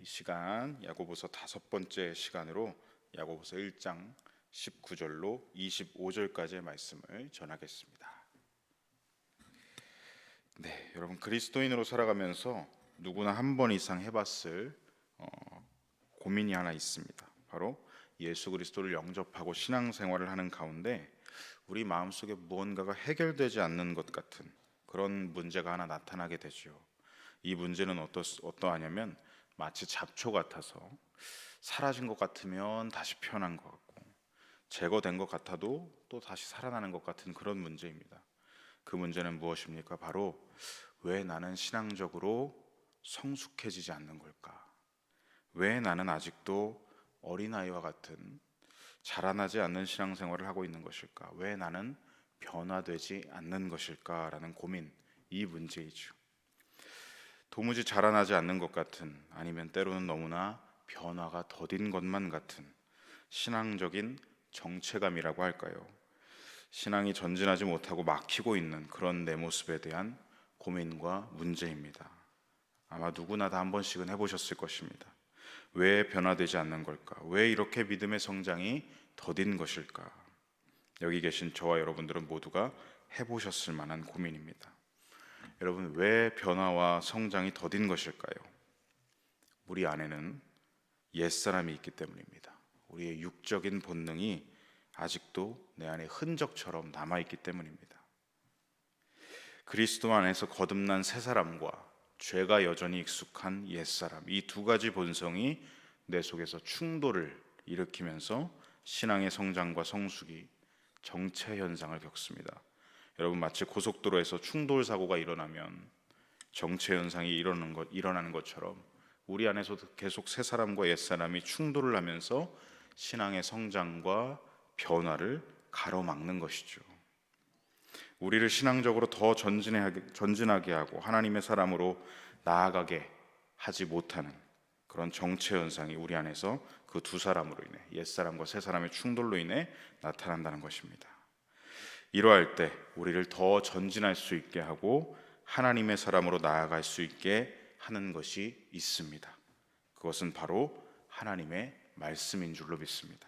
이 시간 야고보서 5번째 시간으로 야고보서 1장 19절로 25절까지의 말씀을 전하겠습니다. 여러분, 그리스도인으로 살아가면서 누구나 한 번 이상 해봤을 고민이 하나 있습니다. 바로 예수 그리스도를 영접하고 신앙생활을 하는 가운데 우리 마음속에 무언가가 해결되지 않는 것 같은 그런 문제가 하나 나타나게 되죠. 이 문제는 어떠하냐면 마치 잡초 같아서 사라진 것 같으면 다시 피어난 것 같고 제거된 것 같아도 또 다시 살아나는 것 같은 그런 문제입니다. 그 문제는 무엇입니까? 바로 왜 나는 신앙적으로 성숙해지지 않는 걸까? 왜 나는 아직도 어린아이와 같은 자라나지 않는 신앙생활을 하고 있는 것일까? 왜 나는 변화되지 않는 것일까라는 고민, 이 문제이죠. 도무지 자라나지 않는 것 같은, 아니면 때로는 너무나 변화가 더딘 것만 같은 신앙적인 정체감이라고 할까요? 신앙이 전진하지 못하고 막히고 있는 그런 내 모습에 대한 고민과 문제입니다. 아마 누구나 다 한 번씩은 해보셨을 것입니다. 왜 변화되지 않는 걸까? 왜 이렇게 믿음의 성장이 더딘 것일까? 여기 계신 저와 여러분들은 모두가 해보셨을 만한 고민입니다. 여러분, 왜 변화와 성장이 더딘 것일까요? 우리 안에는 옛사람이 있기 때문입니다. 우리의 육적인 본능이 아직도 내 안에 흔적처럼 남아있기 때문입니다. 그리스도 안에서 거듭난 새 사람과 죄가 여전히 익숙한 옛사람, 이 두 가지 본성이 내 속에서 충돌을 일으키면서 신앙의 성장과 성숙이 정체 현상을 겪습니다. 여러분, 마치 고속도로에서 충돌 사고가 일어나면 정체 현상이 일어나는 것처럼 우리 안에서도 계속 새 사람과 옛 사람이 충돌을 하면서 신앙의 성장과 변화를 가로막는 것이죠. 우리를 신앙적으로 더 전진하게 하고 하나님의 사람으로 나아가게 하지 못하는 그런 정체 현상이 우리 안에서 그 두 사람으로 인해, 옛 사람과 새 사람의 충돌로 인해 나타난다는 것입니다. 이러할 때 우리를 더 전진할 수 있게 하고 하나님의 사람으로 나아갈 수 있게 하는 것이 있습니다. 그것은 바로 하나님의 말씀인 줄로 믿습니다.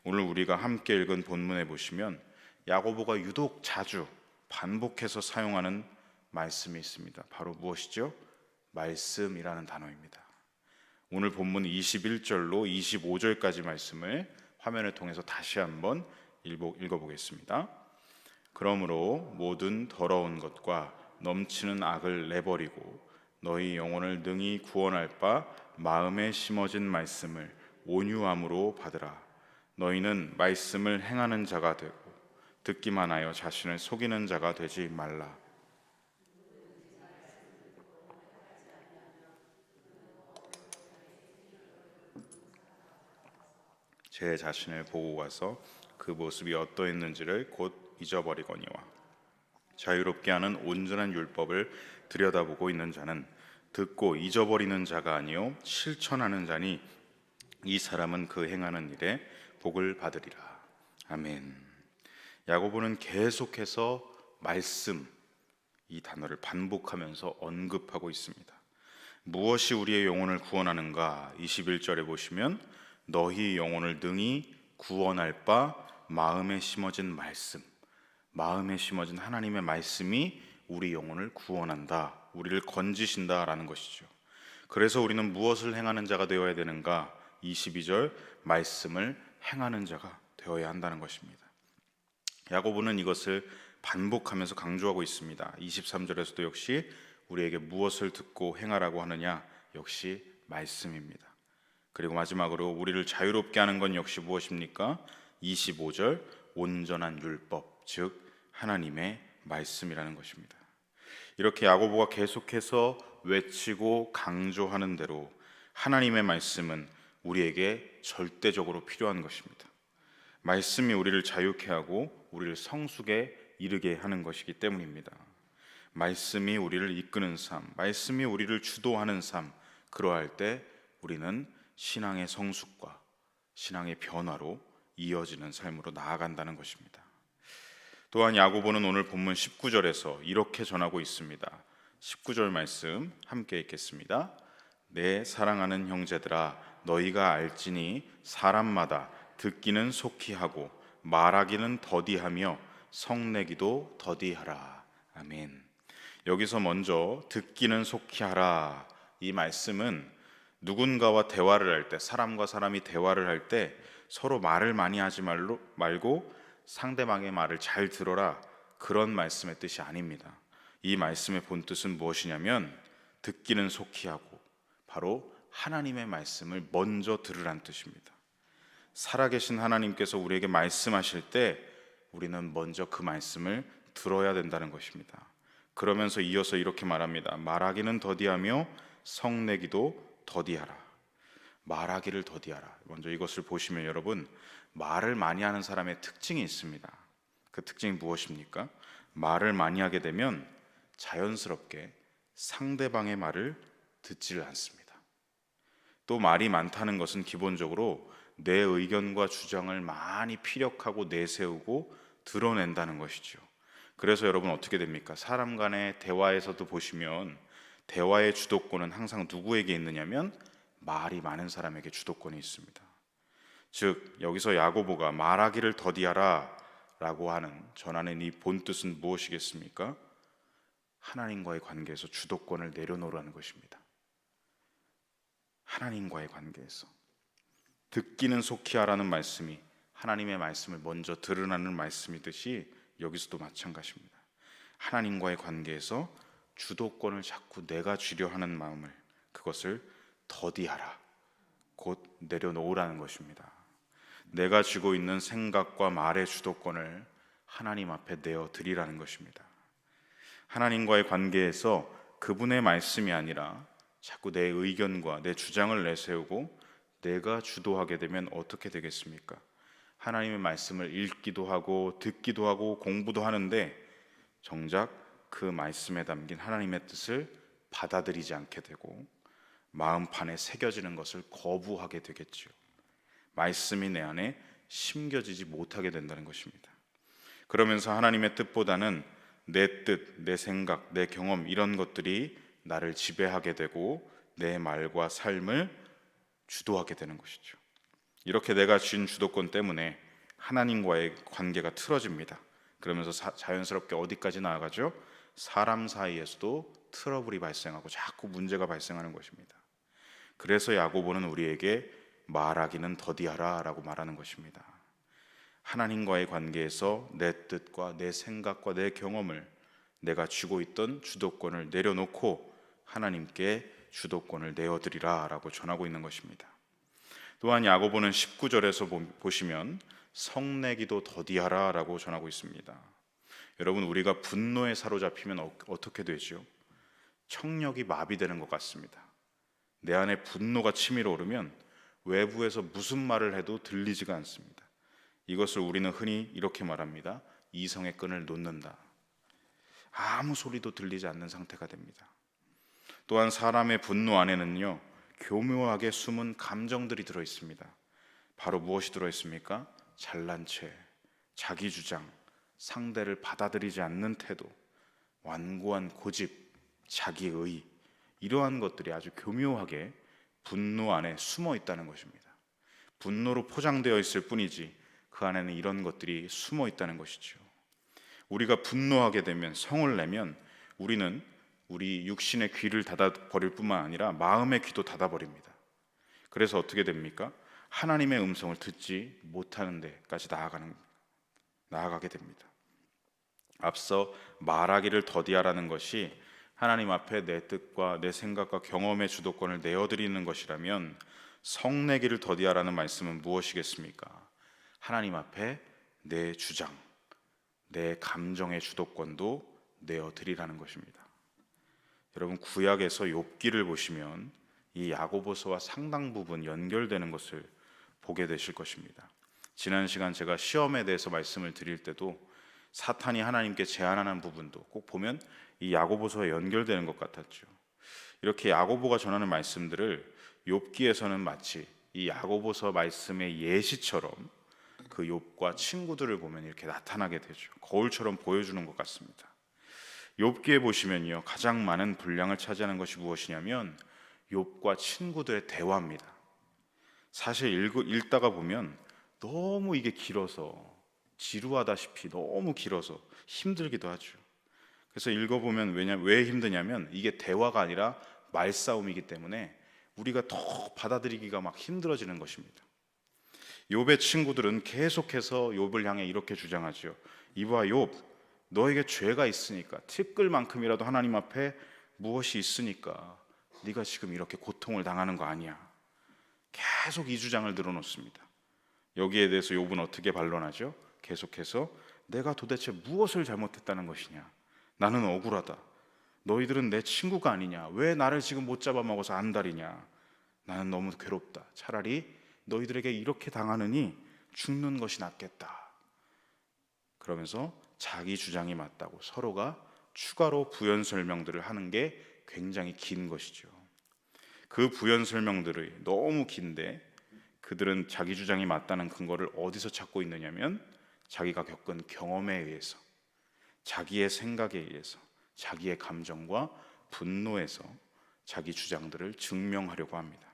오늘 우리가 함께 읽은 본문에 보시면 야고보가 유독 자주 반복해서 사용하는 말씀이 있습니다. 바로 무엇이죠? 말씀이라는 단어입니다. 오늘 본문 21절로 25절까지 말씀을 화면을 통해서 다시 한번 읽어보겠습니다. 그러므로 모든 더러운 것과 넘치는 악을 내버리고 너희 영혼을 능히 구원할 바 마음에 심어진 말씀을 온유함으로 받으라. 너희는 말씀을 행하는 자가 되고 듣기만 하여 자신을 속이는 자가 되지 말라. 제 자신을 보고 가서 그 모습이 어떠했는지를 곧 잊어버리거니와 자유롭게 하는 온전한 율법을 들여다보고 있는 자는 듣고 잊어버리는 자가 아니요 실천하는 자니 이 사람은 그 행하는 일에 복을 받으리라. 아멘. 야고보는 계속해서 말씀, 이 단어를 반복하면서 언급하고 있습니다. 무엇이 우리의 영혼을 구원하는가? 21절에 보시면 너희 영혼을 능히 구원할 바 마음에 심어진 말씀, 마음에 심어진 하나님의 말씀이 우리 영혼을 구원한다, 우리를 건지신다라는 것이죠. 그래서 우리는 무엇을 행하는 자가 되어야 되는가? 22절, 말씀을 행하는 자가 되어야 한다는 것입니다. 야고보는 이것을 반복하면서 강조하고 있습니다. 23절에서도 역시 우리에게 무엇을 듣고 행하라고 하느냐? 역시 말씀입니다. 그리고 마지막으로 우리를 자유롭게 하는 건 역시 무엇입니까? 25절, 온전한 율법, 즉 하나님의 말씀이라는 것입니다. 이렇게 야고보가 계속해서 외치고 강조하는 대로 하나님의 말씀은 우리에게 절대적으로 필요한 것입니다. 말씀이 우리를 자유케 하고 우리를 성숙에 이르게 하는 것이기 때문입니다. 말씀이 우리를 이끄는 삶, 말씀이 우리를 주도하는 삶, 그러할 때 우리는 신앙의 성숙과 신앙의 변화로 이어지는 삶으로 나아간다는 것입니다. 또한 야고보는 오늘 본문 19절에서 이렇게 전하고 있습니다. 19절 말씀 함께 읽겠습니다. 내 사랑하는 형제들아, 너희가 알지니 사람마다 듣기는 속히 하고 말하기는 더디하며 성내기도 더디하라. 아멘. 여기서 먼저 듣기는 속히 하라, 이 말씀은 누군가와 대화를 할 때, 사람과 사람이 대화를 할 때 서로 말을 많이 하지 말고 상대방의 말을 잘 들어라, 그런 말씀의 뜻이 아닙니다. 이 말씀의 본뜻은 무엇이냐면 듣기는 속히 하고 바로 하나님의 말씀을 먼저 들으란 뜻입니다. 살아계신 하나님께서 우리에게 말씀하실 때 우리는 먼저 그 말씀을 들어야 된다는 것입니다. 그러면서 이어서 이렇게 말합니다. 말하기는 더디하며 성내기도 더디하라. 말하기를 더디하라. 먼저 이것을 보시면 여러분, 말을 많이 하는 사람의 특징이 있습니다. 그 특징이 무엇입니까? 말을 많이 하게 되면 자연스럽게 상대방의 말을 듣지를 않습니다. 또 말이 많다는 것은 기본적으로 내 의견과 주장을 많이 피력하고 내세우고 드러낸다는 것이죠. 그래서 여러분 어떻게 됩니까? 사람 간의 대화에서도 보시면 대화의 주도권은 항상 누구에게 있느냐면 말이 많은 사람에게 주도권이 있습니다. 즉 여기서 야고보가 말하기를 더디하라 라고 하는 전하는 이 본뜻은 무엇이겠습니까? 하나님과의 관계에서 주도권을 내려놓으라는 것입니다. 하나님과의 관계에서 듣기는 속히 하라는 말씀이 하나님의 말씀을 먼저 들으라는 말씀이듯이 여기서도 마찬가지입니다. 하나님과의 관계에서 주도권을 자꾸 내가 쥐려 하는 마음을, 그것을 더디하라, 곧 내려놓으라는 것입니다. 내가 쥐고 있는 생각과 말의 주도권을 하나님 앞에 내어 드리라는 것입니다. 하나님과의 관계에서 그분의 말씀이 아니라 자꾸 내 의견과 내 주장을 내세우고 내가 주도하게 되면 어떻게 되겠습니까? 하나님의 말씀을 읽기도 하고 듣기도 하고 공부도 하는데 정작 그 말씀에 담긴 하나님의 뜻을 받아들이지 않게 되고 마음판에 새겨지는 것을 거부하게 되겠지요. 말씀이 내 안에 심겨지지 못하게 된다는 것입니다. 그러면서 하나님의 뜻보다는 내 뜻, 내 생각, 내 경험, 이런 것들이 나를 지배하게 되고 내 말과 삶을 주도하게 되는 것이죠. 이렇게 내가 쥔 주도권 때문에 하나님과의 관계가 틀어집니다. 그러면서 자연스럽게 어디까지 나아가죠? 사람 사이에서도 트러블이 발생하고 자꾸 문제가 발생하는 것입니다. 그래서 야고보는 우리에게 말하기는 더디하라 라고 말하는 것입니다. 하나님과의 관계에서 내 뜻과 내 생각과 내 경험을, 내가 쥐고 있던 주도권을 내려놓고 하나님께 주도권을 내어드리라 라고 전하고 있는 것입니다. 또한 야고보는 19절에서 보시면 성내기도 더디하라 라고 전하고 있습니다. 여러분, 우리가 분노에 사로잡히면 어떻게 되죠? 청력이 마비되는 것 같습니다. 내 안에 분노가 치밀어 오르면 외부에서 무슨 말을 해도 들리지가 않습니다. 이것을 우리는 흔히 이렇게 말합니다. 이성의 끈을 놓는다. 아무 소리도 들리지 않는 상태가 됩니다. 또한 사람의 분노 안에는요, 교묘하게 숨은 감정들이 들어 있습니다. 바로 무엇이 들어 있습니까? 잘난 채, 자기 주장, 상대를 받아들이지 않는 태도, 완고한 고집, 자기의, 이러한 것들이 아주 교묘하게 분노 안에 숨어 있다는 것입니다. 분노로 포장되어 있을 뿐이지 그 안에는 이런 것들이 숨어 있다는 것이죠. 우리가 분노하게 되면, 성을 내면 우리는 우리 육신의 귀를 닫아버릴 뿐만 아니라 마음의 귀도 닫아버립니다. 그래서 어떻게 됩니까? 하나님의 음성을 듣지 못하는 데까지 나아가게 됩니다. 앞서 말하기를 더디하라는 것이 하나님 앞에 내 뜻과 내 생각과 경험의 주도권을 내어드리는 것이라면, 성내기를 더디하라는 말씀은 무엇이겠습니까? 하나님 앞에 내 주장, 내 감정의 주도권도 내어드리라는 것입니다. 여러분, 구약에서 욥기를 보시면 이 야고보서와 상당 부분 연결되는 것을 보게 되실 것입니다. 지난 시간 제가 시험에 대해서 말씀을 드릴 때도 사탄이 하나님께 제안하는 부분도 꼭 보면 이 야고보서에 연결되는 것 같았죠. 이렇게 야고보가 전하는 말씀들을 욥기에서는 마치 이 야고보서 말씀의 예시처럼 그 욥과 친구들을 보면 이렇게 나타나게 되죠. 거울처럼 보여주는 것 같습니다. 욥기에 보시면요, 가장 많은 분량을 차지하는 것이 무엇이냐면 욥과 친구들의 대화입니다. 사실 읽다가 보면 너무 이게 길어서 지루하다시피 너무 길어서 힘들기도 하죠. 그래서 읽어보면 왜 힘드냐면 이게 대화가 아니라 말싸움이기 때문에 우리가 더 받아들이기가 막 힘들어지는 것입니다. 욥의 친구들은 계속해서 욥을 향해 이렇게 주장하죠. 이봐 욥, 너에게 죄가 있으니까 티끌만큼이라도 하나님 앞에 무엇이 있으니까 네가 지금 이렇게 고통을 당하는 거 아니야. 계속 이 주장을 늘어놓습니다. 여기에 대해서 욥은 어떻게 반론하죠? 계속해서 내가 도대체 무엇을 잘못했다는 것이냐, 나는 억울하다, 너희들은 내 친구가 아니냐, 왜 나를 지금 못 잡아먹어서 안달이냐, 나는 너무 괴롭다, 차라리 너희들에게 이렇게 당하느니 죽는 것이 낫겠다. 그러면서 자기 주장이 맞다고 서로가 추가로 부연 설명들을 하는 게 굉장히 긴 것이죠. 그 부연 설명들이 너무 긴데 그들은 자기 주장이 맞다는 근거를 어디서 찾고 있느냐면 자기가 겪은 경험에 의해서, 자기의 생각에 의해서, 자기의 감정과 분노에서 자기 주장들을 증명하려고 합니다.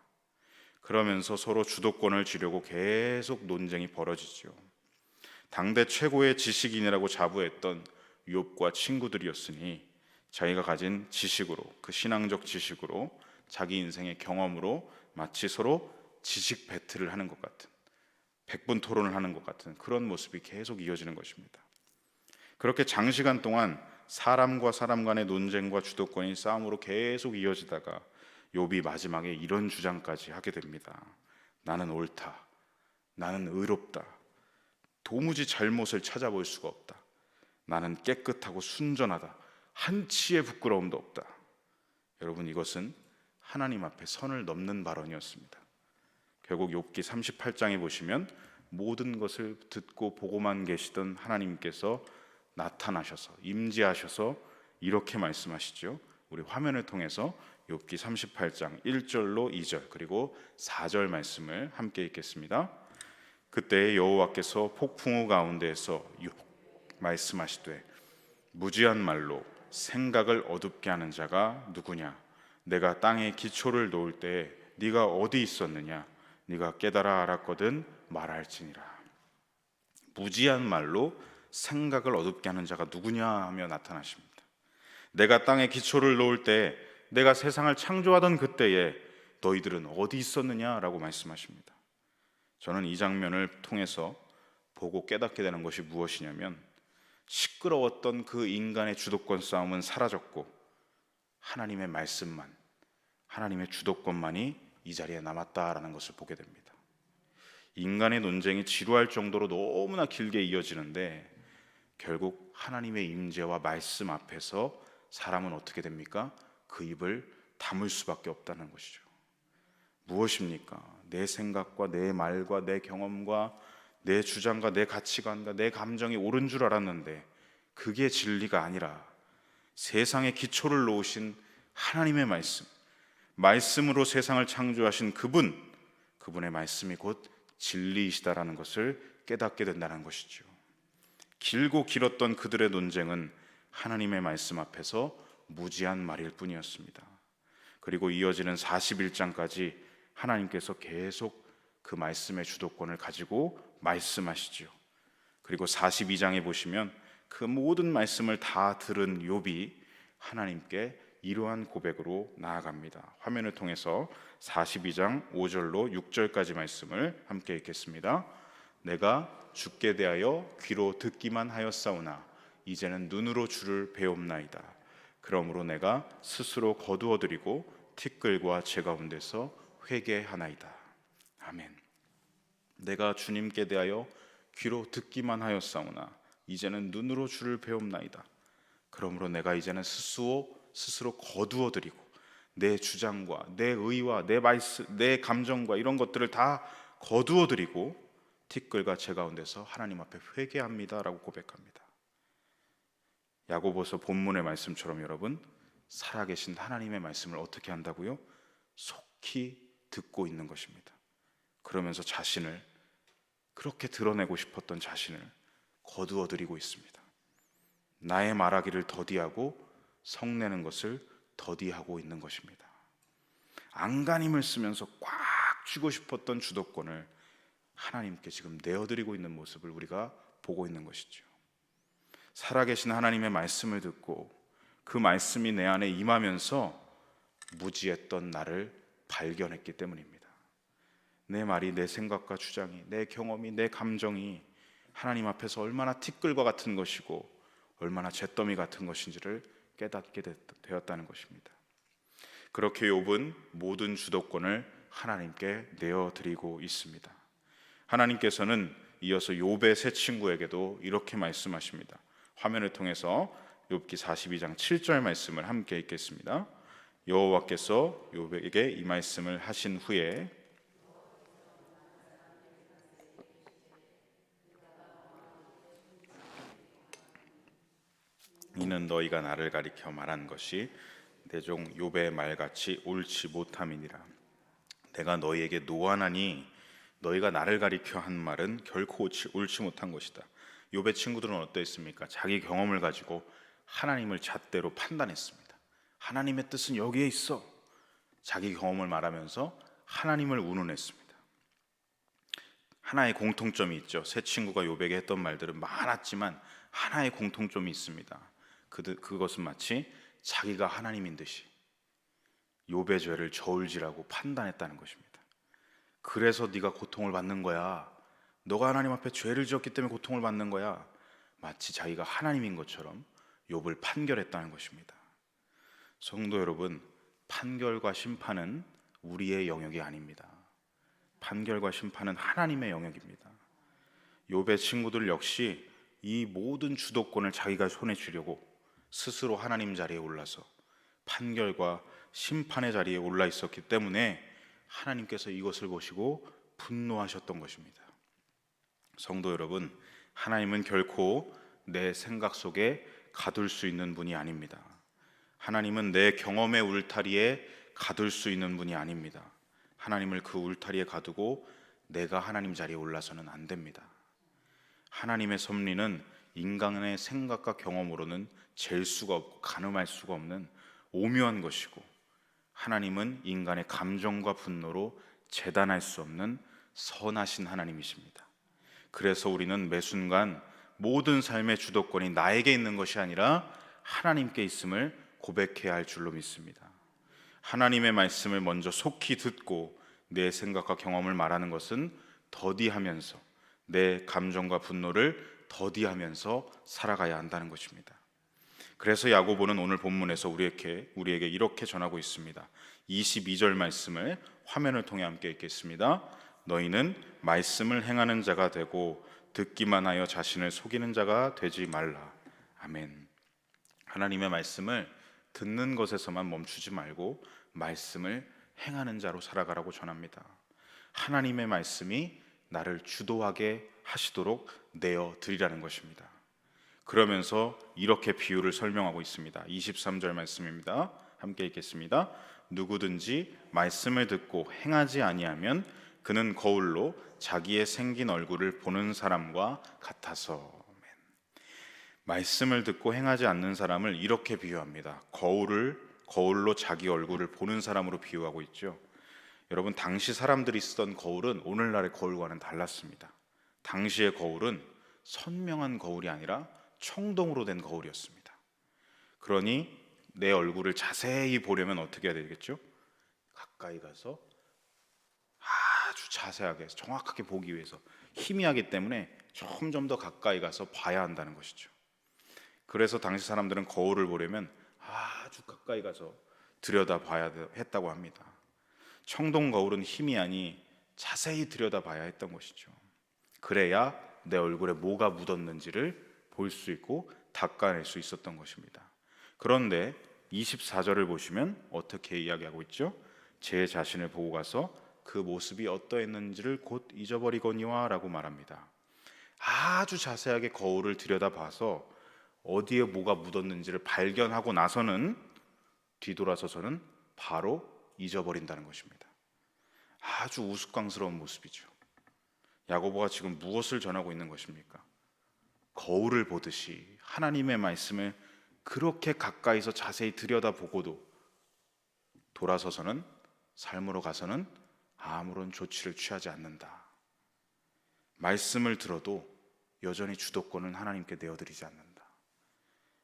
그러면서 서로 주도권을 쥐려고 계속 논쟁이 벌어지죠. 당대 최고의 지식인이라고 자부했던 욥과 친구들이었으니 자기가 가진 지식으로, 그 신앙적 지식으로, 자기 인생의 경험으로 마치 서로 지식 배틀을 하는 것 같은, 백분 토론을 하는 것 같은 그런 모습이 계속 이어지는 것입니다. 그렇게 장시간 동안 사람과 사람 간의 논쟁과 주도권이 싸움으로 계속 이어지다가 욥이 마지막에 이런 주장까지 하게 됩니다. 나는 옳다, 나는 의롭다, 도무지 잘못을 찾아볼 수가 없다, 나는 깨끗하고 순전하다, 한치의 부끄러움도 없다. 여러분, 이것은 하나님 앞에 선을 넘는 발언이었습니다. 결국 욥기 38장에 보시면 모든 것을 듣고 보고만 계시던 하나님께서 나타나셔서 임재하셔서 이렇게 말씀하시죠. 우리 화면을 통해서 욥기 38장 1절로 2절 그리고 4절 말씀을 함께 읽겠습니다. 그때 여호와께서 폭풍우 가운데에서 말씀하시되 무지한 말로 생각을 어둡게 하는 자가 누구냐? 내가 땅에 기초를 놓을 때에 네가 어디 있었느냐? 네가 깨달아 알았거든 말할지니라. 무지한 말로 생각을 어둡게 하는 자가 누구냐 하며 나타나십니다. 내가 땅에 기초를 놓을 때, 내가 세상을 창조하던 그때에 너희들은 어디 있었느냐라고 말씀하십니다. 저는 이 장면을 통해서 보고 깨닫게 되는 것이 무엇이냐면 시끄러웠던 그 인간의 주도권 싸움은 사라졌고 하나님의 말씀만, 하나님의 주도권만이 이 자리에 남았다라는 것을 보게 됩니다. 인간의 논쟁이 지루할 정도로 너무나 길게 이어지는데 결국 하나님의 임재와 말씀 앞에서 사람은 어떻게 됩니까? 그 입을 다물 수밖에 없다는 것이죠. 무엇입니까? 내 생각과 내 말과 내 경험과 내 주장과 내 가치관과 내 감정이 옳은 줄 알았는데 그게 진리가 아니라 세상의 기초를 놓으신 하나님의 말씀, 말씀으로 세상을 창조하신 그분의 말씀이 곧 진리이시다라는 것을 깨닫게 된다는 것이죠. 길고 길었던 그들의 논쟁은 하나님의 말씀 앞에서 무지한 말일 뿐이었습니다. 그리고 이어지는 41장까지 하나님께서 계속 그 말씀의 주도권을 가지고 말씀하시죠. 그리고 42장에 보시면 그 모든 말씀을 다 들은 욥이 하나님께 이러한 고백으로 나아갑니다. 화면을 통해서 42장 5절로 6절까지 말씀을 함께 읽겠습니다. 내가 주께 대하여 귀로 듣기만 하였사오나 이제는 눈으로 주를 배옵나이다. 그러므로 내가 스스로 거두어드리고 티끌과 제 가운데서 회개하나이다. 아멘. 내가 주님께 대하여 귀로 듣기만 하였사오나 이제는 눈으로 주를 배옵나이다. 그러므로 내가 이제는 스스로 거두어드리고 내 주장과 내 의와 내 말씀, 내 감정과 이런 것들을 다 거두어드리고 티끌과 제 가운데서 하나님 앞에 회개합니다라고 고백합니다. 야고보서 본문의 말씀처럼 여러분, 살아계신 하나님의 말씀을 어떻게 한다고요? 속히 듣고 있는 것입니다. 그러면서 자신을, 그렇게 드러내고 싶었던 자신을 거두어드리고 있습니다. 나의 말하기를 더디하고 성내는 것을 더디하고 있는 것입니다. 안간힘을 쓰면서 꽉 쥐고 싶었던 주도권을 하나님께 지금 내어드리고 있는 모습을 우리가 보고 있는 것이죠. 살아계신 하나님의 말씀을 듣고 그 말씀이 내 안에 임하면서 무지했던 나를 발견했기 때문입니다. 내 말이, 내 생각과 주장이, 내 경험이, 내 감정이 하나님 앞에서 얼마나 티끌과 같은 것이고 얼마나 잿더미 같은 것인지를 깨닫게 되었다는 것입니다. 그렇게 욥은 모든 주도권을 하나님께 내어드리고 있습니다. 하나님께서는 이어서 욥의 세 친구에게도 이렇게 말씀하십니다. 화면을 통해서 욥기 42장 7절 말씀을 함께 읽겠습니다. 여호와께서 욥에게 이 말씀을 하신 후에 이는 너희가 나를 가리켜 말한 것이 내 종 욥의 말같이 옳지 못함이니라. 내가 너희에게 노하나니 너희가 나를 가리켜 한 말은 결코 옳지 못한 것이다. 욥의 친구들은 어떠했습니까? 자기 경험을 가지고 하나님을 잣대로 판단했습니다. 하나님의 뜻은 여기에 있어. 자기 경험을 말하면서 하나님을 운운했습니다. 하나의 공통점이 있죠. 세 친구가 욥에게 했던 말들은 많았지만 하나의 공통점이 있습니다. 그것은 마치 자기가 하나님인 듯이 욥의 죄를 저울질하고 판단했다는 것입니다. 그래서 네가 고통을 받는 거야. 너가 하나님 앞에 죄를 지었기 때문에 고통을 받는 거야. 마치 자기가 하나님인 것처럼 욥을 판결했다는 것입니다. 성도 여러분, 판결과 심판은 우리의 영역이 아닙니다. 판결과 심판은 하나님의 영역입니다. 욥의 친구들 역시 이 모든 주도권을 자기가 손에 쥐려고 스스로 하나님 자리에 올라서 판결과 심판의 자리에 올라 있었기 때문에 하나님께서 이것을 보시고 분노하셨던 것입니다. 성도 여러분, 하나님은 결코 내 생각 속에 가둘 수 있는 분이 아닙니다. 하나님은 내 경험의 울타리에 가둘 수 있는 분이 아닙니다. 하나님을 그 울타리에 가두고 내가 하나님 자리에 올라서는 안 됩니다. 하나님의 섭리는 인간의 생각과 경험으로는 잴 수가 없고 가늠할 수가 없는 오묘한 것이고, 하나님은 인간의 감정과 분노로 재단할 수 없는 선하신 하나님이십니다. 그래서 우리는 매 순간 모든 삶의 주도권이 나에게 있는 것이 아니라 하나님께 있음을 고백해야 할 줄로 믿습니다. 하나님의 말씀을 먼저 속히 듣고 내 생각과 경험을 말하는 것은 더디하면서 내 감정과 분노를 더디하면서 살아가야 한다는 것입니다. 그래서 야고보는 오늘 본문에서 우리에게 이렇게 전하고 있습니다. 22절 말씀을 화면을 통해 함께 읽겠습니다. 너희는 말씀을 행하는 자가 되고 듣기만 하여 자신을 속이는 자가 되지 말라. 아멘. 하나님의 말씀을 듣는 것에서만 멈추지 말고 말씀을 행하는 자로 살아가라고 전합니다. 하나님의 말씀이 나를 주도하게 하시도록 내어드리라는 것입니다. 그러면서 이렇게 비유를 설명하고 있습니다. 23절 말씀입니다. 함께 읽겠습니다. 누구든지 말씀을 듣고 행하지 아니하면 그는 거울로 자기의 생긴 얼굴을 보는 사람과 같아서. 말씀을 듣고 행하지 않는 사람을 이렇게 비유합니다. 거울로 자기 얼굴을 보는 사람으로 비유하고 있죠. 여러분, 당시 사람들이 쓰던 거울은 오늘날의 거울과는 달랐습니다. 당시의 거울은 선명한 거울이 아니라 청동으로 된 거울이었습니다. 그러니 내 얼굴을 자세히 보려면 어떻게 해야 되겠죠? 가까이 가서 아주 자세하게 정확하게 보기 위해서 희미하기 때문에 점점 더 가까이 가서 봐야 한다는 것이죠. 그래서 당시 사람들은 거울을 보려면 아주 가까이 가서 들여다봐야 했다고 합니다. 청동 거울은 희미하니 자세히 들여다봐야 했던 것이죠. 그래야 내 얼굴에 뭐가 묻었는지를 볼 수 있고 닦아낼 수 있었던 것입니다. 그런데 24절을 보시면 어떻게 이야기하고 있죠? 제 자신을 보고 가서 그 모습이 어떠했는지를 곧 잊어버리거니와 라고 말합니다. 아주 자세하게 거울을 들여다봐서 어디에 뭐가 묻었는지를 발견하고 나서는 뒤돌아서서는 바로 잊어버린다는 것입니다. 아주 우스꽝스러운 모습이죠. 야고보가 지금 무엇을 전하고 있는 것입니까? 거울을 보듯이 하나님의 말씀을 그렇게 가까이서 자세히 들여다보고도 돌아서서는 삶으로 가서는 아무런 조치를 취하지 않는다. 말씀을 들어도 여전히 주도권은 하나님께 내어드리지 않는다.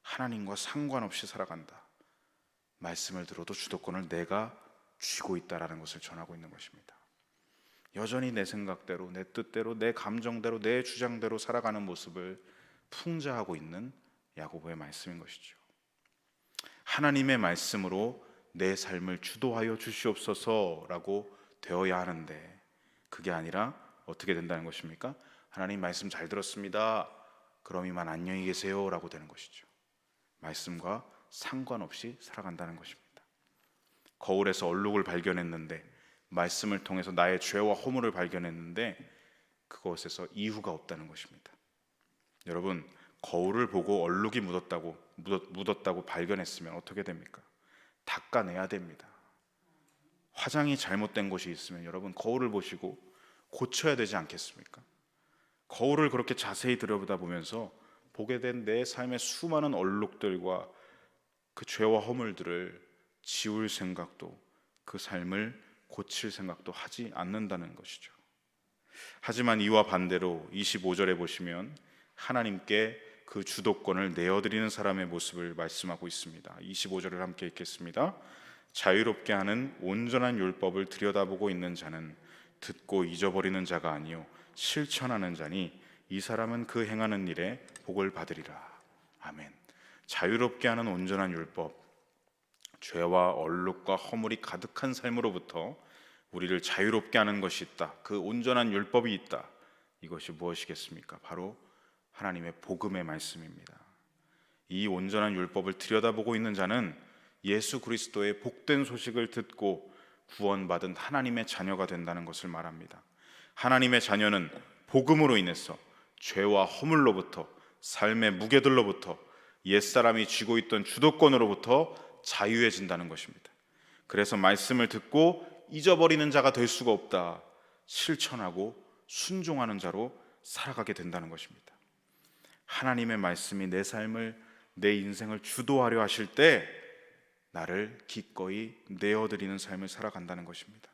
하나님과 상관없이 살아간다. 말씀을 들어도 주도권을 내가 쥐고 있다라는 것을 전하고 있는 것입니다. 여전히 내 생각대로, 내 뜻대로, 내 감정대로, 내 주장대로 살아가는 모습을 풍자하고 있는 야고보의 말씀인 것이죠. 하나님의 말씀으로 내 삶을 주도하여 주시옵소서라고 되어야 하는데, 그게 아니라 어떻게 된다는 것입니까? 하나님 말씀 잘 들었습니다, 그럼 이만 안녕히 계세요 라고 되는 것이죠. 말씀과 상관없이 살아간다는 것입니다. 거울에서 얼룩을 발견했는데, 말씀을 통해서 나의 죄와 허물을 발견했는데 그것에서 이유가 없다는 것입니다. 여러분, 거울을 보고 얼룩이 묻었다고 발견했으면 어떻게 됩니까? 닦아내야 됩니다. 화장이 잘못된 것이 있으면 여러분, 거울을 보시고 고쳐야 되지 않겠습니까? 거울을 그렇게 자세히 들여다보면서 보게 된 내 삶의 수많은 얼룩들과 그 죄와 허물들을 지울 생각도, 그 삶을 고칠 생각도 하지 않는다는 것이죠. 하지만 이와 반대로 25절에 보시면 하나님께 그 주도권을 내어드리는 사람의 모습을 말씀하고 있습니다. 25절을 함께 읽겠습니다. 자유롭게 하는 온전한 율법을 들여다보고 있는 자는 듣고 잊어버리는 자가 아니요 실천하는 자니 이 사람은 그 행하는 일에 복을 받으리라. 아멘. 자유롭게 하는 온전한 율법, 죄와 얼룩과 허물이 가득한 삶으로부터 우리를 자유롭게 하는 것이 있다. 그 온전한 율법이 있다. 이것이 무엇이겠습니까? 바로 하나님의 복음의 말씀입니다. 이 온전한 율법을 들여다보고 있는 자는 예수 그리스도의 복된 소식을 듣고 구원받은 하나님의 자녀가 된다는 것을 말합니다. 하나님의 자녀는 복음으로 인해서 죄와 허물로부터, 삶의 무게들로부터, 옛사람이 쥐고 있던 주도권으로부터 자유해진다는 것입니다. 그래서 말씀을 듣고 잊어버리는 자가 될 수가 없다. 실천하고 순종하는 자로 살아가게 된다는 것입니다. 하나님의 말씀이 내 삶을, 내 인생을 주도하려 하실 때 나를 기꺼이 내어드리는 삶을 살아간다는 것입니다.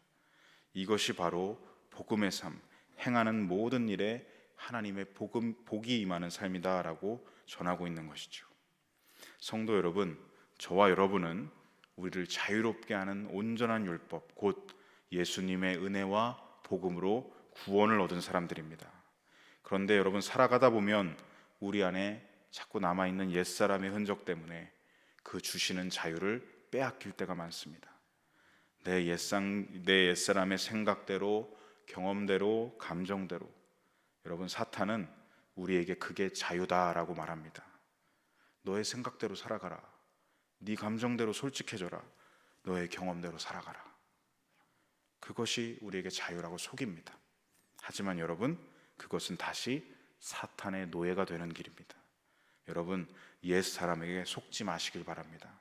이것이 바로 복음의 삶, 행하는 모든 일에 하나님의 복이 임하는 삶이다라고 전하고 있는 것이죠. 성도 여러분, 저와 여러분은 우리를 자유롭게 하는 온전한 율법, 곧 예수님의 은혜와 복음으로 구원을 얻은 사람들입니다. 그런데 여러분, 살아가다 보면 우리 안에 자꾸 남아있는 옛사람의 흔적 때문에 그 주시는 자유를 빼앗길 때가 많습니다. 내 옛사람의 생각대로, 경험대로, 감정대로, 여러분, 사탄은 우리에게 그게 자유다라고 말합니다. 너의 생각대로 살아가라. 네 감정대로 솔직해져라. 너의 경험대로 살아가라. 그것이 우리에게 자유라고 속입니다. 하지만 여러분, 그것은 다시 사탄의 노예가 되는 길입니다. 여러분, 옛 사람에게 속지 마시길 바랍니다.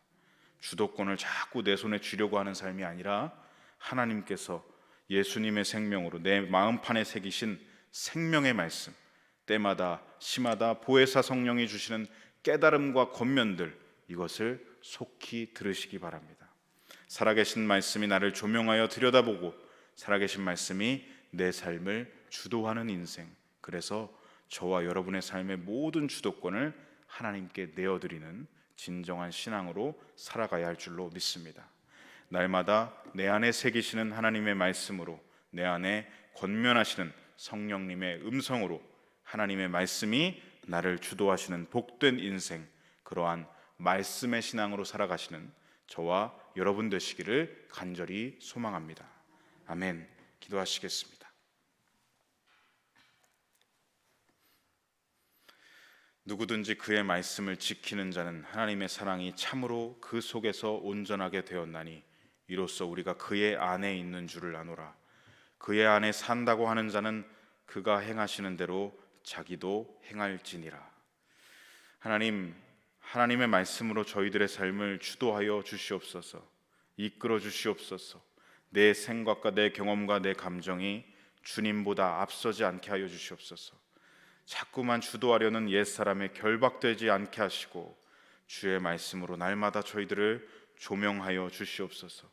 주도권을 자꾸 내 손에 쥐려고 하는 삶이 아니라 하나님께서 예수님의 생명으로 내 마음판에 새기신 생명의 말씀, 때마다 시마다 보혜사 성령이 주시는 깨달음과 권면들, 이것을 속히 들으시기 바랍니다. 살아계신 말씀이 나를 조명하여 들여다보고 살아계신 말씀이 내 삶을 주도하는 인생, 그래서 저와 여러분의 삶의 모든 주도권을 하나님께 내어드리는 진정한 신앙으로 살아가야 할 줄로 믿습니다. 날마다 내 안에 새기시는 하나님의 말씀으로, 내 안에 권면하시는 성령님의 음성으로 하나님의 말씀이 나를 주도하시는 복된 인생, 그러한 말씀의 신앙으로 살아가시는 저와 여러분 되시기를 간절히 소망합니다. 아멘. 기도하시겠습니다. 누구든지 그의 말씀을 지키는 자는 하나님의 사랑이 참으로 그 속에서 온전하게 되었나니 이로써 우리가 그의 안에 있는 줄을 아노라. 그의 안에 산다고 하는 자는 그가 행하시는 대로 자기도 행할지니라. 하나님의 말씀으로 저희들의 삶을 주도하여 주시옵소서. 이끌어 주시옵소서. 내 생각과 내 경험과 내 감정이 주님보다 앞서지 않게 하여 주시옵소서. 자꾸만 주도하려는 옛사람에 결박되지 않게 하시고 주의 말씀으로 날마다 저희들을 조명하여 주시옵소서.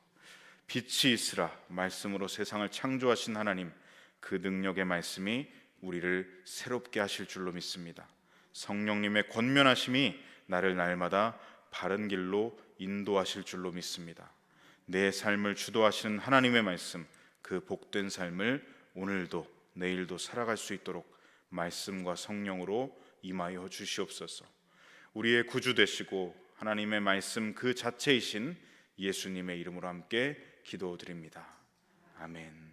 빛이 있으라 말씀으로 세상을 창조하신 하나님, 그 능력의 말씀이 우리를 새롭게 하실 줄로 믿습니다. 성령님의 권면하심이 나를 날마다 바른 길로 인도하실 줄로 믿습니다. 내 삶을 주도하시는 하나님의 말씀, 그 복된 삶을 오늘도 내일도 살아갈 수 있도록 말씀과 성령으로 임하여 주시옵소서. 우리의 구주 되시고 하나님의 말씀 그 자체이신 예수님의 이름으로 함께 기도드립니다. 아멘.